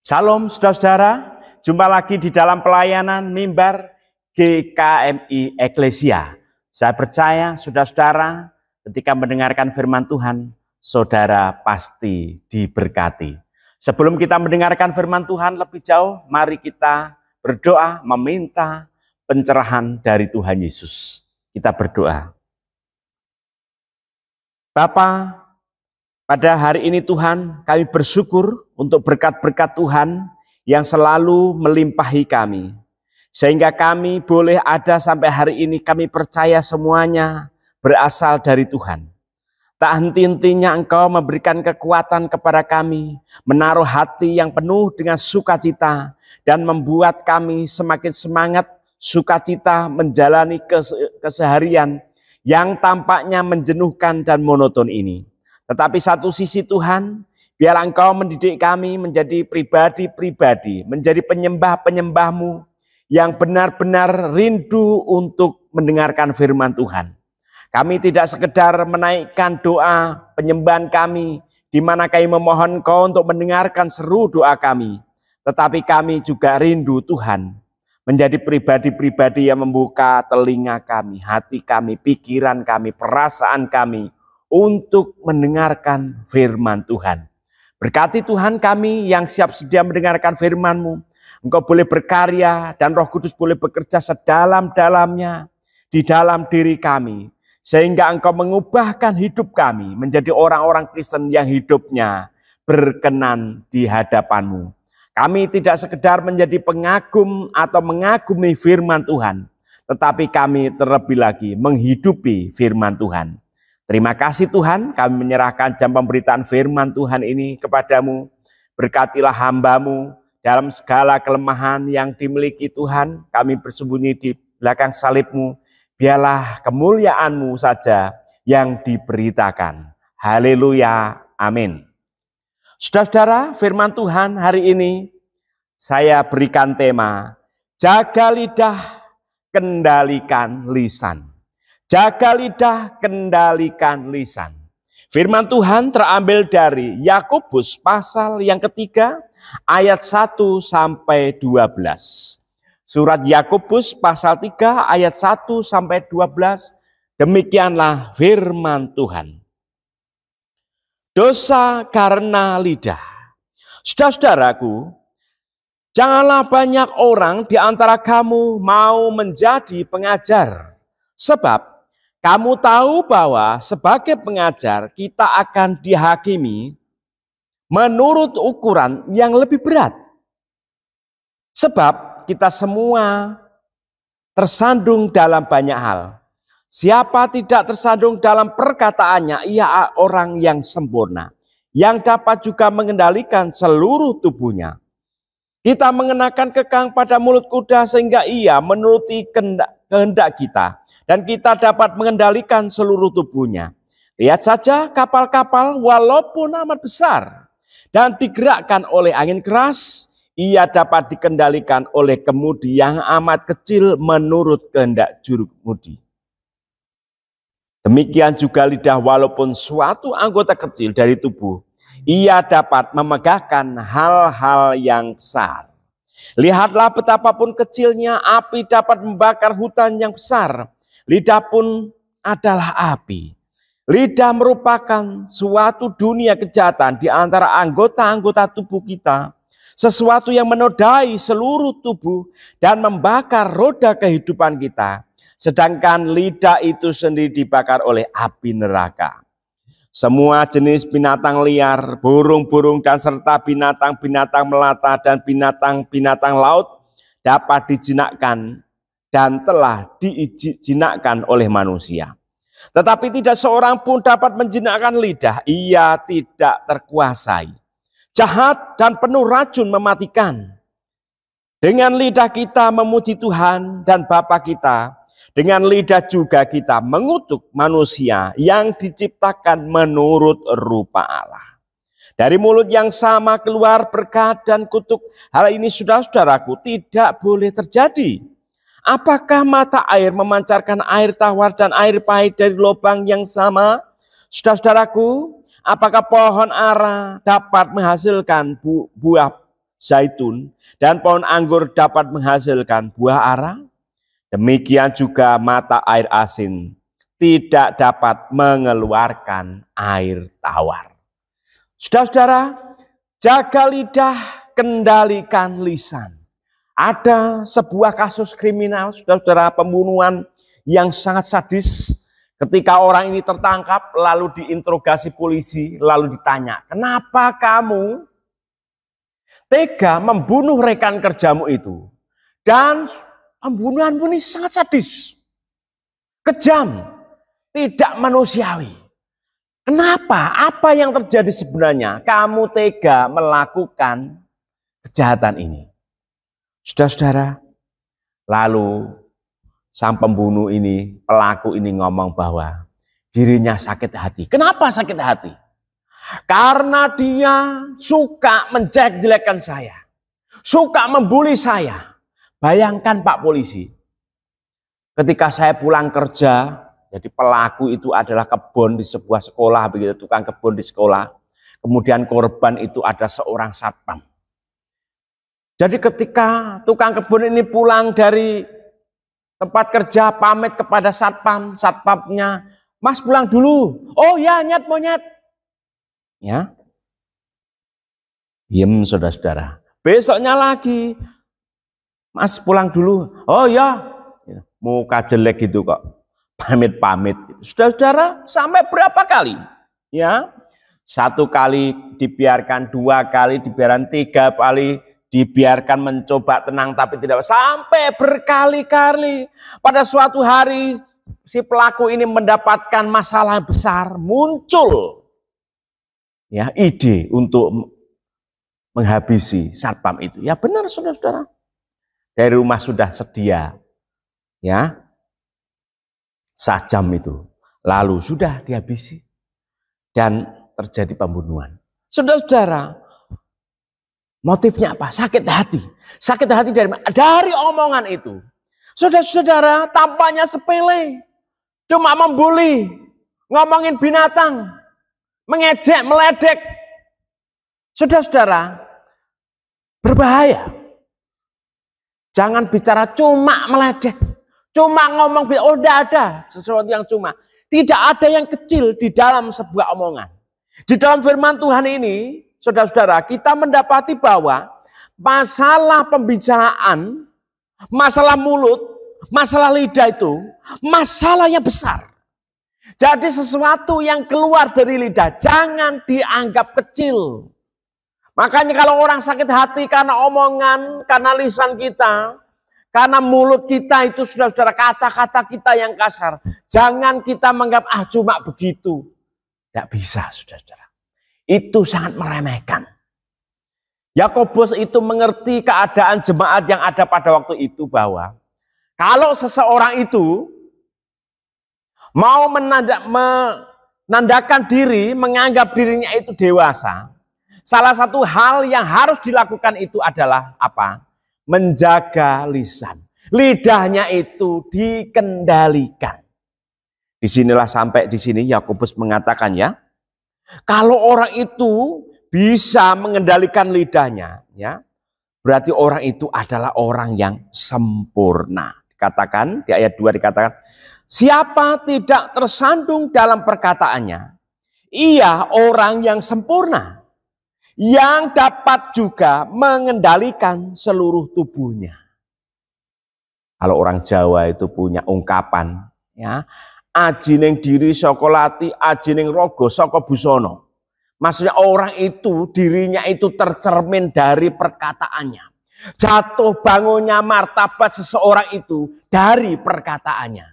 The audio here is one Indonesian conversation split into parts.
Salam saudara-saudara, jumpa lagi di dalam pelayanan mimbar GKMI Eklesia. Saya percaya saudara-saudara ketika mendengarkan firman Tuhan, saudara pasti diberkati. Sebelum kita mendengarkan firman Tuhan lebih jauh, mari kita berdoa meminta pencerahan dari Tuhan Yesus. Kita berdoa. Bapa, pada hari ini Tuhan, kami bersyukur untuk berkat-berkat Tuhan yang selalu melimpahi kami. Sehingga kami boleh ada sampai hari ini, kami percaya semuanya berasal dari Tuhan. Tak henti-hentinya Engkau memberikan kekuatan kepada kami, menaruh hati yang penuh dengan sukacita, dan membuat kami semakin semangat sukacita menjalani keseharian yang tampaknya menjenuhkan dan monoton ini. Tetapi satu sisi Tuhan, biar Engkau mendidik kami menjadi pribadi-pribadi, menjadi penyembah-penyembah-Mu yang benar-benar rindu untuk mendengarkan firman Tuhan. Kami tidak sekedar menaikkan doa penyembahan kami, di mana kami memohon Engkau untuk mendengarkan seru doa kami. Tetapi kami juga rindu Tuhan, menjadi pribadi-pribadi yang membuka telinga kami, hati kami, pikiran kami, perasaan kami, untuk mendengarkan firman Tuhan. Berkati Tuhan kami yang siap sedia mendengarkan firman-Mu. Engkau boleh berkarya dan Roh Kudus boleh bekerja sedalam-dalamnya di dalam diri kami. Sehingga Engkau mengubahkan hidup kami menjadi orang-orang Kristen yang hidupnya berkenan di hadapan-Mu. Kami tidak sekedar menjadi pengagum atau mengagumi firman Tuhan, tetapi kami terlebih lagi menghidupi firman Tuhan. Terima kasih Tuhan, kami menyerahkan jam pemberitaan firman Tuhan ini kepadamu. Berkatilah hamba-Mu dalam segala kelemahan yang dimiliki Tuhan. Kami bersembunyi di belakang salib-Mu. Biarlah kemuliaan-Mu saja yang diberitakan. Haleluya, amin. Saudara-saudara, firman Tuhan hari ini saya berikan tema, jaga lidah, kendalikan lisan. Jaga lidah, kendalikan lisan. Firman Tuhan terambil dari Yakobus pasal yang ketiga ayat 1 sampai 12. Surat Yakobus pasal 3 ayat 1 sampai 12. Demikianlah firman Tuhan. Dosa karena lidah. Saudara-saudaraku, janganlah banyak orang di antara kamu mau menjadi pengajar. Sebab kamu tahu bahwa sebagai pengajar kita akan dihakimi menurut ukuran yang lebih berat. Sebab kita semua tersandung dalam banyak hal. Siapa tidak tersandung dalam perkataannya, ia orang yang sempurna, yang dapat juga mengendalikan seluruh tubuhnya. Kita mengenakan kekang pada mulut kuda sehingga ia menuruti kehendak kita. Dan kita dapat mengendalikan seluruh tubuhnya. Lihat saja kapal-kapal walaupun amat besar dan digerakkan oleh angin keras, ia dapat dikendalikan oleh kemudi yang amat kecil menurut kehendak juru kemudi. Demikian juga lidah walaupun suatu anggota kecil dari tubuh, ia dapat memegahkan hal-hal yang besar. Lihatlah betapapun kecilnya api dapat membakar hutan yang besar. Lidah pun adalah api. Lidah merupakan suatu dunia kejahatan di antara anggota-anggota tubuh kita. Sesuatu yang menodai seluruh tubuh dan membakar roda kehidupan kita. Sedangkan lidah itu sendiri dibakar oleh api neraka. Semua jenis binatang liar, burung-burung dan serta binatang-binatang melata dan binatang-binatang laut dapat dijinakkan dan telah dijinakkan oleh manusia. Tetapi tidak seorang pun dapat menjinakkan lidah, ia tidak terkuasai. Jahat dan penuh racun mematikan. Dengan lidah kita memuji Tuhan dan Bapa kita, dengan lidah juga kita mengutuk manusia yang diciptakan menurut rupa Allah. Dari mulut yang sama keluar berkat dan kutuk. Hal ini saudara-saudaraku tidak boleh terjadi. Apakah mata air memancarkan air tawar dan air pahit dari lubang yang sama? Saudara-saudaraku, apakah pohon ara dapat menghasilkan buah zaitun dan pohon anggur dapat menghasilkan buah ara, demikian juga mata air asin tidak dapat mengeluarkan air tawar. Saudara-saudara, jaga lidah, kendalikan lisan. Ada sebuah kasus kriminal, saudara-saudara, pembunuhan yang sangat sadis. Ketika orang ini tertangkap, lalu diinterogasi polisi, lalu ditanya, kenapa kamu tega membunuh rekan kerjamu itu? Dan pembunuhan ini sangat sadis, kejam, tidak manusiawi. Kenapa? Apa yang terjadi sebenarnya? Kamu tega melakukan kejahatan ini. Saudara-saudara, lalu sang pembunuh ini, pelaku ini ngomong bahwa dirinya sakit hati. Kenapa sakit hati? Karena dia suka menjelek-jelekan saya. Suka membuli saya. Bayangkan Pak Polisi, ketika saya pulang kerja, jadi pelaku itu adalah kebun di sebuah sekolah, begitu, tukang kebun di sekolah. Kemudian korban itu ada seorang satpam. Jadi ketika tukang kebun ini pulang dari tempat kerja, pamit kepada satpam, satpamnya, Mas pulang dulu. Oh ya, nyet monyet. Ya, diem saudara-saudara. Besoknya lagi, Mas pulang dulu. Oh ya, muka jelek gitu kok. Pamit-pamit. Saudara-saudara, sampai berapa kali? Ya, 1 kali dibiarkan, 2 kali dibiarkan, 3 kali dibiarkan mencoba tenang tapi tidak, sampai berkali-kali. Pada suatu hari si pelaku ini mendapatkan masalah besar, muncul ya ide untuk menghabisi satpam itu. Ya benar saudara-saudara. Dari rumah sudah sedia ya sajam itu. Lalu sudah dihabisi dan terjadi pembunuhan. Saudara-saudara, motifnya apa? Sakit hati. Sakit hati dari mana? Dari omongan itu. Saudara-saudara, tampaknya sepele. Cuma membuli, ngomongin binatang, mengejek, meledek. Saudara-saudara, berbahaya. Jangan bicara cuma meledek. Cuma ngomong, oh tidak ada sesuatu yang cuma. Tidak ada yang kecil di dalam sebuah omongan. Di dalam firman Tuhan ini, saudara-saudara, kita mendapati bahwa masalah pembicaraan, masalah mulut, masalah lidah itu, masalah yang besar. Jadi sesuatu yang keluar dari lidah, jangan dianggap kecil. Makanya kalau orang sakit hati karena omongan, karena lisan kita, karena mulut kita itu saudara-saudara, kata-kata kita yang kasar. Jangan kita menganggap, cuma begitu. Tidak bisa saudara-saudara. Itu sangat meremehkan. Yakobus itu mengerti keadaan jemaat yang ada pada waktu itu bahwa kalau seseorang itu mau menandakan diri, menganggap dirinya itu dewasa, salah satu hal yang harus dilakukan itu adalah apa? Menjaga lisan. Lidahnya itu dikendalikan. Disinilah sampai di sini Yakobus mengatakan ya, kalau orang itu bisa mengendalikan lidahnya, ya, berarti orang itu adalah orang yang sempurna. Dikatakan di ayat 2 dikatakan, siapa tidak tersandung dalam perkataannya, ia orang yang sempurna, yang dapat juga mengendalikan seluruh tubuhnya. Kalau orang Jawa itu punya ungkapan, ya, ajining diri saka lati, ajining rogo saka busono. Maksudnya orang itu dirinya itu tercermin dari perkataannya. Jatuh bangunnya martabat seseorang itu dari perkataannya.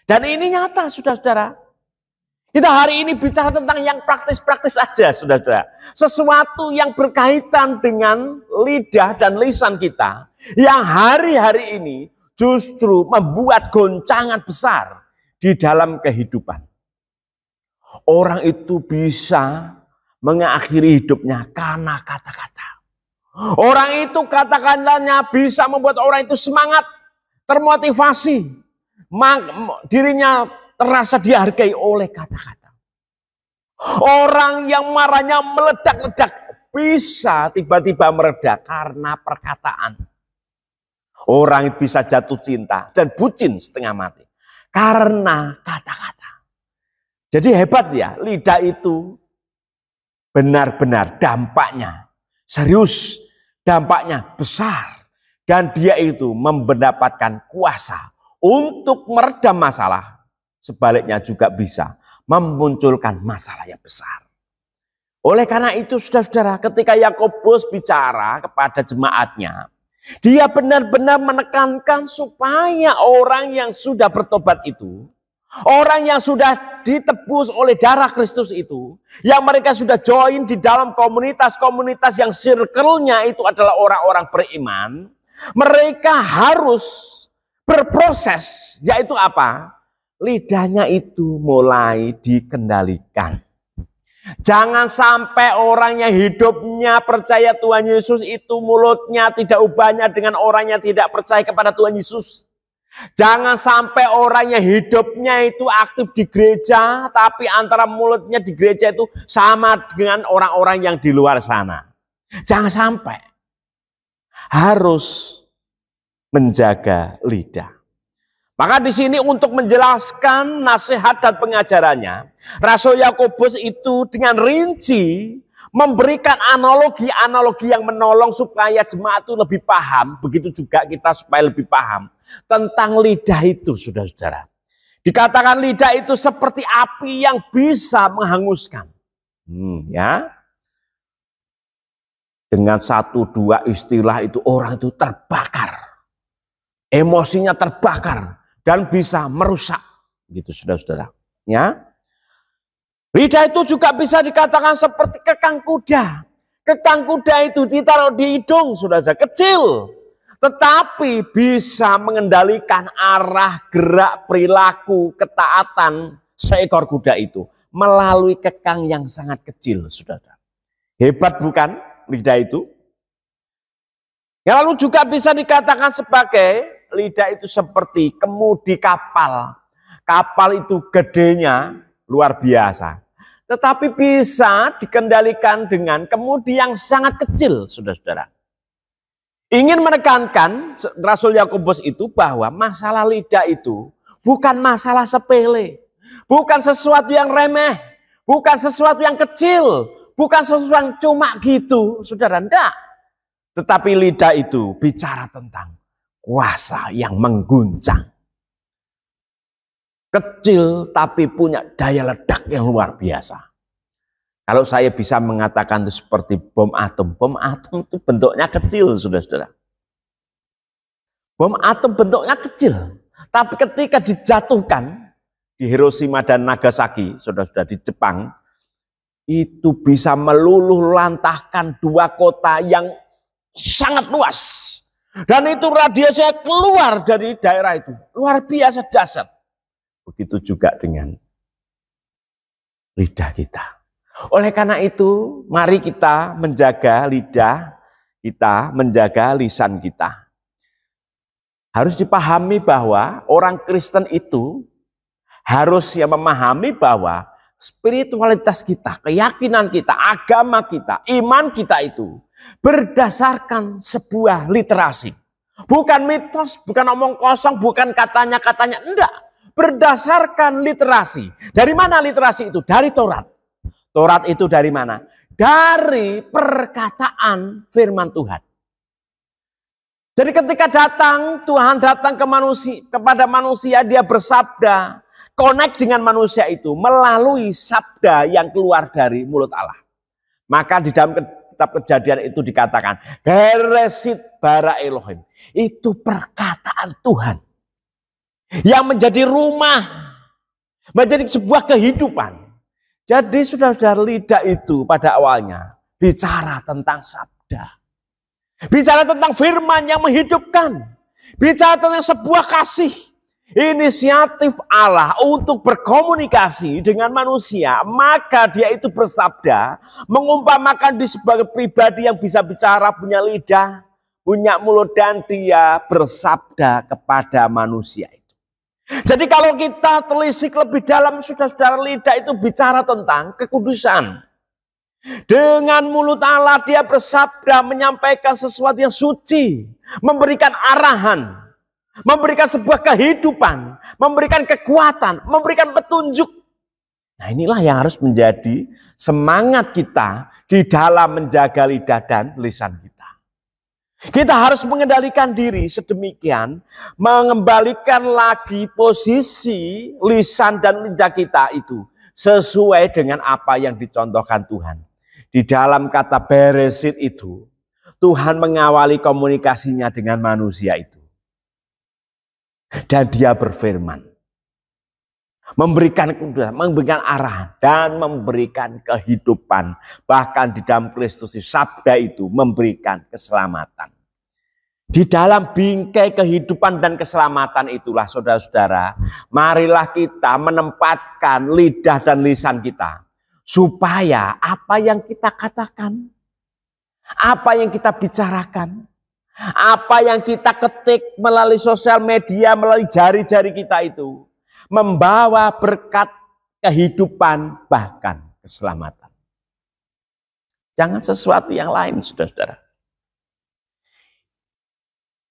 Dan ini nyata saudara-saudara. Kita hari ini bicara tentang yang praktis-praktis aja, saudara-saudara. Sesuatu yang berkaitan dengan lidah dan lisan kita, yang hari-hari ini justru membuat goncangan besar di dalam kehidupan. Orang itu bisa mengakhiri hidupnya karena kata-kata. Orang itu kata-katanya bisa membuat orang itu semangat, termotivasi, dirinya terasa dihargai oleh kata-kata. Orang yang marahnya meledak-ledak bisa tiba-tiba mereda karena perkataan. Orang bisa jatuh cinta dan bucin setengah mati karena kata-kata. Jadi hebat ya, lidah itu benar-benar dampaknya serius, dampaknya besar. Dan dia itu mendapatkan kuasa untuk meredam masalah. Sebaliknya juga bisa memunculkan masalah yang besar. Oleh karena itu saudara-saudara, ketika Yakobus bicara kepada jemaatnya, dia benar-benar menekankan supaya orang yang sudah bertobat itu, orang yang sudah ditebus oleh darah Kristus itu, yang mereka sudah join di dalam komunitas-komunitas yang circle-nya itu adalah orang-orang beriman, mereka harus berproses, yaitu apa? Lidahnya itu mulai dikendalikan. Jangan sampai orang yang hidupnya percaya Tuhan Yesus itu mulutnya tidak ubahnya dengan orang yang tidak percaya kepada Tuhan Yesus. Jangan sampai orang yang hidupnya itu aktif di gereja, tapi antara mulutnya di gereja itu sama dengan orang-orang yang di luar sana. Jangan sampai. Harus menjaga lidah. Maka di sini untuk menjelaskan nasihat dan pengajarannya, Rasul Yakobus itu dengan rinci memberikan analogi-analogi yang menolong supaya jemaat itu lebih paham. Begitu juga kita supaya lebih paham tentang lidah itu, saudara-saudara. Dikatakan lidah itu seperti api yang bisa menghanguskan. Ya. Dengan 1-2 istilah itu orang itu terbakar. Emosinya terbakar dan bisa merusak. Gitu saudara-saudara. Ya. Lidah itu juga bisa dikatakan seperti kekang kuda. Kekang kuda itu ditaruh di hidung, saudara, kecil. Tetapi bisa mengendalikan arah, gerak, perilaku, ketaatan seekor kuda itu. Melalui kekang yang sangat kecil, saudara. Hebat bukan lidah itu? Yang lalu juga bisa dikatakan sebagai lidah itu seperti kemudi kapal. Kapal itu gedenya luar biasa. Tetapi bisa dikendalikan dengan kemudi yang sangat kecil, saudara-saudara. Ingin menekankan Rasul Yakobus itu bahwa masalah lidah itu bukan masalah sepele. Bukan sesuatu yang remeh. Bukan sesuatu yang kecil. Bukan sesuatu yang cuma gitu, saudara. Enggak. Tetapi lidah itu bicara tentang kuasa yang mengguncang. Kecil tapi punya daya ledak yang luar biasa. Kalau saya bisa mengatakan itu seperti bom atom. Bom atom itu bentuknya kecil, saudara-saudara. Bom atom bentuknya kecil. Tapi ketika dijatuhkan di Hiroshima dan Nagasaki, saudara-saudara, di Jepang, itu bisa meluluh lantahkan 2 kota yang sangat luas. Dan itu radiasinya keluar dari daerah itu. Luar biasa dahsyat. Begitu juga dengan lidah kita. Oleh karena itu, mari kita menjaga lidah kita, menjaga lisan kita. Harus dipahami bahwa orang Kristen itu harus memahami bahwa spiritualitas kita, keyakinan kita, agama kita, iman kita itu berdasarkan sebuah literasi. Bukan mitos, bukan omong kosong, bukan katanya-katanya, enggak. Berdasarkan literasi. Dari mana literasi itu? Dari Taurat. Taurat itu dari mana? Dari perkataan firman Tuhan. Jadi ketika Tuhan datang ke manusia, kepada manusia, dia bersabda, connect dengan manusia itu melalui sabda yang keluar dari mulut Allah. Maka di dalam kitab Kejadian itu dikatakan, Beresit bara Elohim. Itu perkataan Tuhan. Yang menjadi rumah, menjadi sebuah kehidupan. Jadi saudara-saudara, lidah itu pada awalnya bicara tentang sabda. Bicara tentang firman yang menghidupkan. Bicara tentang sebuah kasih. Inisiatif Allah untuk berkomunikasi dengan manusia. Maka dia itu bersabda. Mengumpamakan di sebagai pribadi yang bisa bicara, punya lidah, punya mulut, dan dia bersabda kepada manusia itu. Jadi kalau kita telisik lebih dalam, saudara-saudara, lidah itu bicara tentang kekudusan. Dengan mulut Allah dia bersabda, menyampaikan sesuatu yang suci, memberikan arahan, memberikan sebuah kehidupan, memberikan kekuatan, memberikan petunjuk. Nah, inilah yang harus menjadi semangat kita di dalam menjaga lidah dan lisan kita. Kita harus mengendalikan diri sedemikian, mengembalikan lagi posisi lisan dan lidah kita itu sesuai dengan apa yang dicontohkan Tuhan. Di dalam kata Beresit itu, Tuhan mengawali komunikasinya dengan manusia itu. Dan dia berfirman, memberikan arahan dan memberikan kehidupan. Bahkan di dalam Kristus, sabda itu memberikan keselamatan. Di dalam bingkai kehidupan dan keselamatan itulah, saudara-saudara, marilah kita menempatkan lidah dan lisan kita. Supaya apa yang kita katakan, apa yang kita bicarakan, apa yang kita ketik melalui sosial media, melalui jari-jari kita itu, membawa berkat kehidupan, bahkan keselamatan. Jangan sesuatu yang lain, saudara-saudara.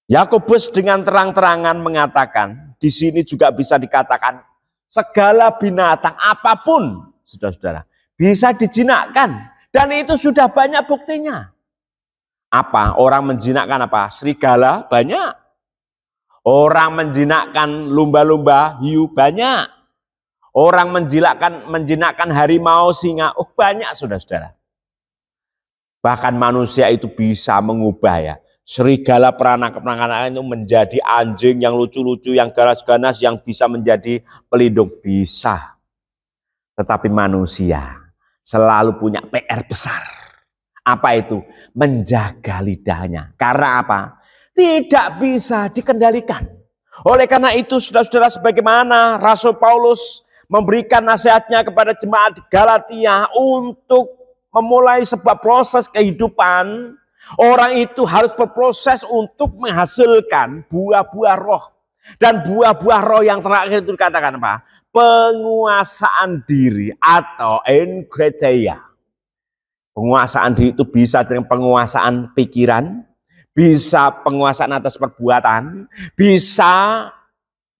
Yakobus dengan terang-terangan mengatakan, di sini juga bisa dikatakan, segala binatang apapun, saudara-saudara, bisa dijinakkan. Dan itu sudah banyak buktinya. Apa? Orang menjinakkan apa? Serigala banyak. Orang menjinakkan lumba-lumba hiu banyak. Orang menjinakkan harimau, singa, banyak, saudara-saudara. Bahkan manusia itu bisa mengubah ya. Serigala peranakan itu menjadi anjing yang lucu-lucu, yang ganas-ganas, yang bisa menjadi pelindung. Bisa. Tetapi manusia selalu punya PR besar. Apa itu? Menjaga lidahnya. Karena apa? Tidak bisa dikendalikan. Oleh karena itu, saudara-saudara, sebagaimana Rasul Paulus memberikan nasihatnya kepada jemaat Galatia untuk memulai sebuah proses kehidupan, orang itu harus berproses untuk menghasilkan buah-buah roh. Dan buah-buah roh yang terakhir itu dikatakan apa? Penguasaan diri atau enkrateia. Penguasaan diri itu bisa dengan penguasaan pikiran, bisa penguasaan atas perbuatan, bisa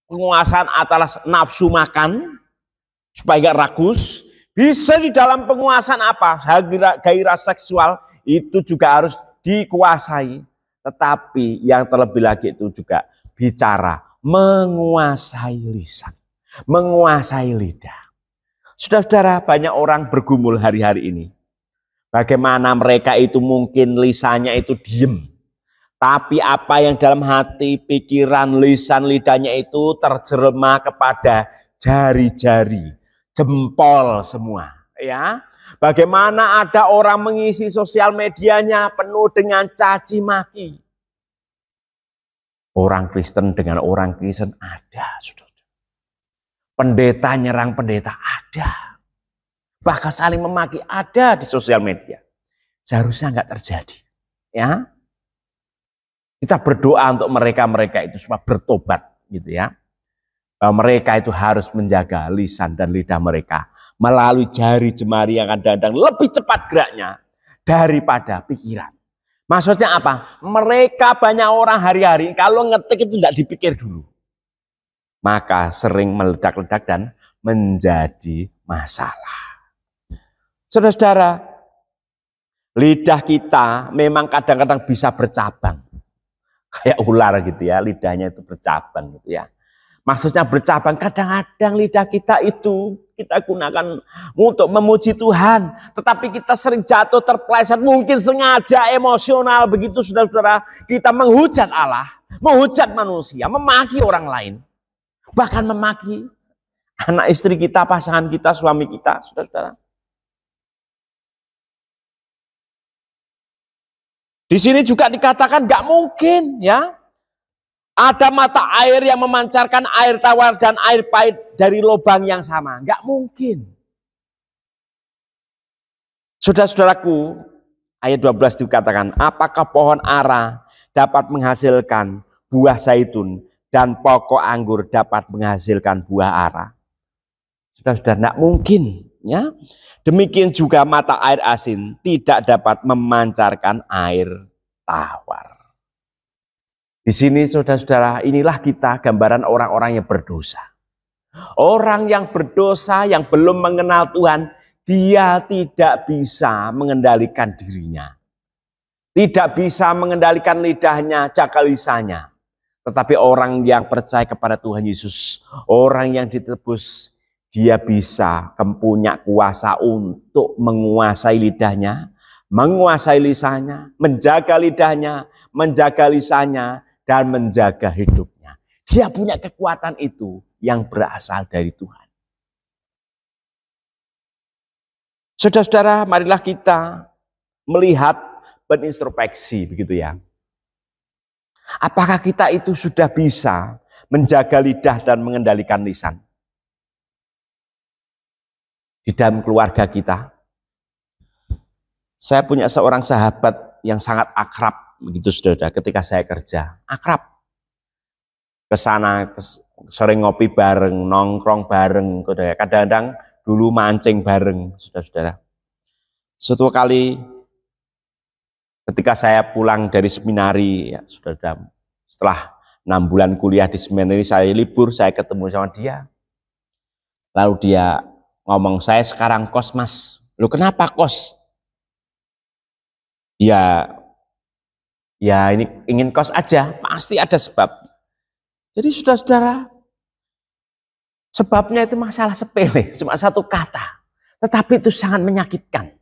penguasaan atas nafsu makan, supaya gak rakus, bisa di dalam penguasaan apa? Gairah seksual itu juga harus dikuasai. Tetapi yang terlebih lagi itu juga bicara menguasai lisan, menguasai lidah. Saudara-saudara, banyak orang bergumul hari-hari ini. Bagaimana mereka itu mungkin lisannya itu diem. Tapi apa yang dalam hati, pikiran, lisan, lidahnya itu terjerema kepada jari-jari, jempol semua. Ya, bagaimana ada orang mengisi sosial medianya penuh dengan caci maki. Orang Kristen dengan orang Kristen ada, saudara. Pendeta nyerang pendeta ada. Bahkan saling memaki ada di sosial media. Seharusnya nggak terjadi. Ya, kita berdoa untuk mereka itu semua bertobat, gitu ya. Bahwa mereka itu harus menjaga lisan dan lidah mereka melalui jari jemari yang kadang-kadang lebih cepat geraknya daripada pikiran. Maksudnya apa? Mereka banyak orang hari-hari kalau ngetik itu tidak dipikir dulu. Maka sering meledak-ledak dan menjadi masalah. Saudara-saudara, lidah kita memang kadang-kadang bisa bercabang. Kayak ular gitu ya, lidahnya itu bercabang gitu ya. Maksudnya bercabang, kadang-kadang lidah kita itu kita gunakan untuk memuji Tuhan. Tetapi kita sering jatuh terpeleset, mungkin sengaja emosional begitu saudara-saudara. Kita menghujat Allah, menghujat manusia, memaki orang lain. Bahkan memaki anak istri kita, pasangan kita, suami kita, saudara-saudara. Di sini juga dikatakan gak mungkin ya. Ada mata air yang memancarkan air tawar dan air pahit dari lubang yang sama. Gak mungkin. Saudara-saudaraku, ayat 12 dikatakan, apakah pohon ara dapat menghasilkan buah zaitun dan pokok anggur dapat menghasilkan buah ara? Saudara-saudara, gak mungkin Ya, demikian juga mata air asin tidak dapat memancarkan air tawar. Di sini saudara-saudara, inilah kita gambaran orang-orang yang berdosa. Orang yang berdosa yang belum mengenal Tuhan, dia tidak bisa mengendalikan dirinya. Tidak bisa mengendalikan lidahnya, jaga lisannya. Tetapi orang yang percaya kepada Tuhan Yesus, orang yang ditebus, dia bisa punya kuasa untuk menguasai lidahnya, menguasai lisannya, menjaga lidahnya, menjaga lisannya, dan menjaga hidupnya. Dia punya kekuatan itu yang berasal dari Tuhan. Saudara-saudara, marilah kita melihat, berintrospeksi, begitu ya. Apakah kita itu sudah bisa menjaga lidah dan mengendalikan lisan? Di dalam keluarga kita. Saya punya seorang sahabat yang sangat akrab, begitu saudara, ketika saya kerja. Akrab. Kesana, sering ngopi bareng, nongkrong bareng. Kadang-kadang dulu mancing bareng, saudara-saudara. Suatu kali ketika saya pulang dari seminari, ya, saudara, setelah 6 bulan kuliah di seminari, saya libur, saya ketemu sama dia. Lalu dia ngomong, saya sekarang kos mas. Loh kenapa kos? Ya ini ingin kos aja, pasti ada sebab. Jadi saudara-saudara, sebabnya itu masalah sepele, cuma satu kata. Tetapi itu sangat menyakitkan.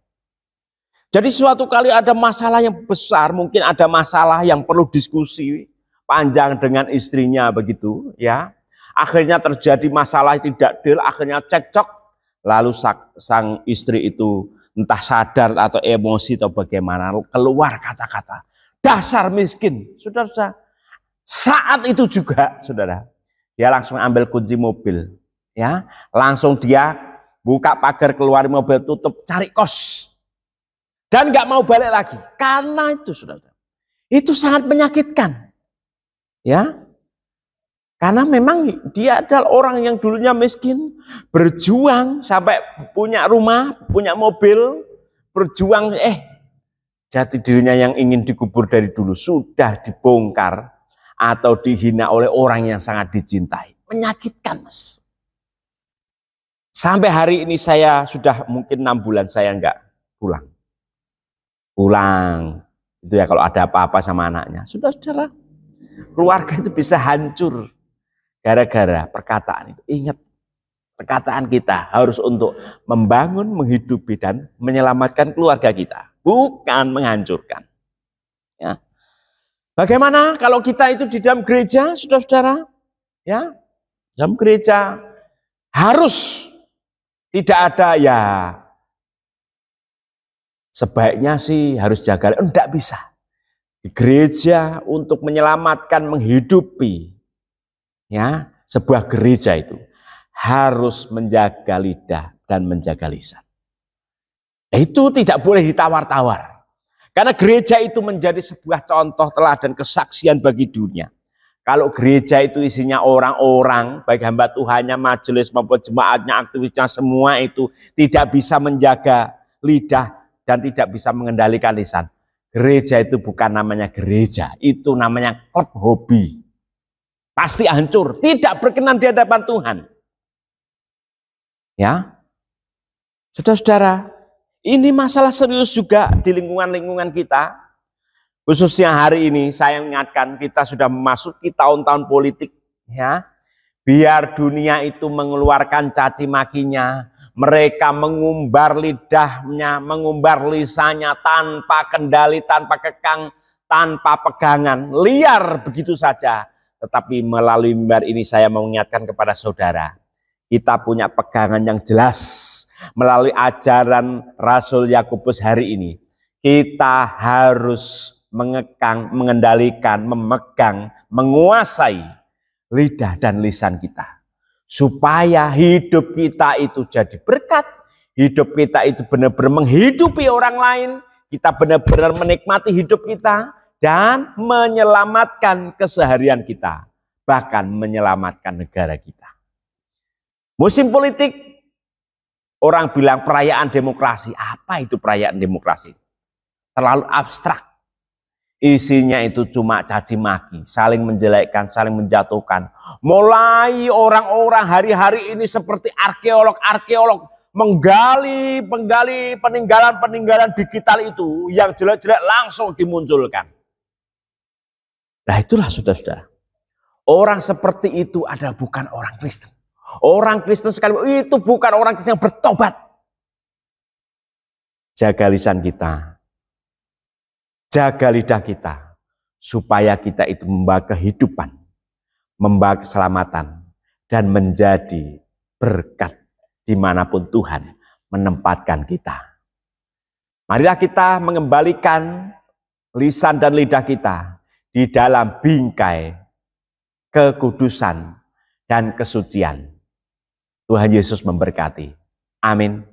Jadi suatu kali ada masalah yang besar, mungkin ada masalah yang perlu diskusi panjang dengan istrinya begitu ya. Akhirnya terjadi masalah tidak deal, akhirnya cekcok. Lalu sang istri itu entah sadar atau emosi atau bagaimana, keluar kata-kata, dasar miskin. Saudara, saat itu juga saudara, dia langsung ambil kunci mobil. Ya, langsung dia buka pagar, keluar mobil, tutup, cari kos. Dan nggak mau balik lagi. Karena itu saudara, itu sangat menyakitkan. Ya, karena memang dia adalah orang yang dulunya miskin, berjuang sampai punya rumah, punya mobil, berjuang, jati dirinya yang ingin dikubur dari dulu sudah dibongkar atau dihina oleh orang yang sangat dicintai. Menyakitkan, mas. Sampai hari ini saya sudah mungkin 6 bulan saya nggak pulang. Itu ya kalau ada apa-apa sama anaknya. Saudara, keluarga itu bisa hancur gara-gara perkataan itu. Ingat, perkataan kita harus untuk membangun, menghidupi dan menyelamatkan keluarga kita, bukan menghancurkan. Ya. Bagaimana kalau kita itu di dalam gereja, saudara-saudara? Ya, dalam gereja harus tidak ada ya. Sebaiknya sih harus jaga, enggak bisa. Di gereja untuk menyelamatkan, menghidupi ya sebuah gereja itu harus menjaga lidah dan menjaga lisan. Itu tidak boleh ditawar-tawar. Karena gereja itu menjadi sebuah contoh teladan kesaksian bagi dunia. Kalau gereja itu isinya orang-orang, baik hamba Tuhannya, majelis maupun jemaatnya, aktivitasnya, semua itu tidak bisa menjaga lidah dan tidak bisa mengendalikan lisan. Gereja itu bukan namanya gereja, itu namanya klub hobi. Pasti hancur, tidak berkenan di hadapan Tuhan. Ya, saudara-saudara, ini masalah serius juga di lingkungan-lingkungan kita. Khususnya hari ini saya mengingatkan kita sudah memasuki tahun-tahun politik. Ya, biar dunia itu mengeluarkan caci makinya. Mereka mengumbar lidahnya, mengumbar lisannya tanpa kendali, tanpa kekang, tanpa pegangan, liar begitu saja. Tetapi melalui mimbar ini saya mau mengingatkan kepada saudara, kita punya pegangan yang jelas melalui ajaran Rasul Yakobus hari ini. Kita harus mengekang, mengendalikan, memegang, menguasai lidah dan lisan kita. Supaya hidup kita itu jadi berkat, hidup kita itu benar-benar menghidupi orang lain, kita benar-benar menikmati hidup kita, dan menyelamatkan keseharian kita, bahkan menyelamatkan negara kita. Musim politik Orang bilang perayaan demokrasi. Apa itu perayaan demokrasi? Terlalu abstrak. Isinya itu cuma caci maki, saling menjelekkan, saling menjatuhkan. Mulai orang-orang hari-hari ini seperti arkeolog-arkeolog menggali peninggalan-peninggalan digital itu yang jelek-jelek langsung dimunculkan. Nah itulah saudara-saudara. Orang seperti itu adalah bukan orang Kristen. Orang Kristen sekali itu bukan orang Kristen yang bertobat. Jaga lisan kita. Jaga lidah kita, supaya kita itu membawa kehidupan, membawa keselamatan, dan menjadi berkat dimanapun Tuhan menempatkan kita. Marilah kita mengembalikan lisan dan lidah kita di dalam bingkai kekudusan dan kesucian. Tuhan Yesus memberkati. Amin.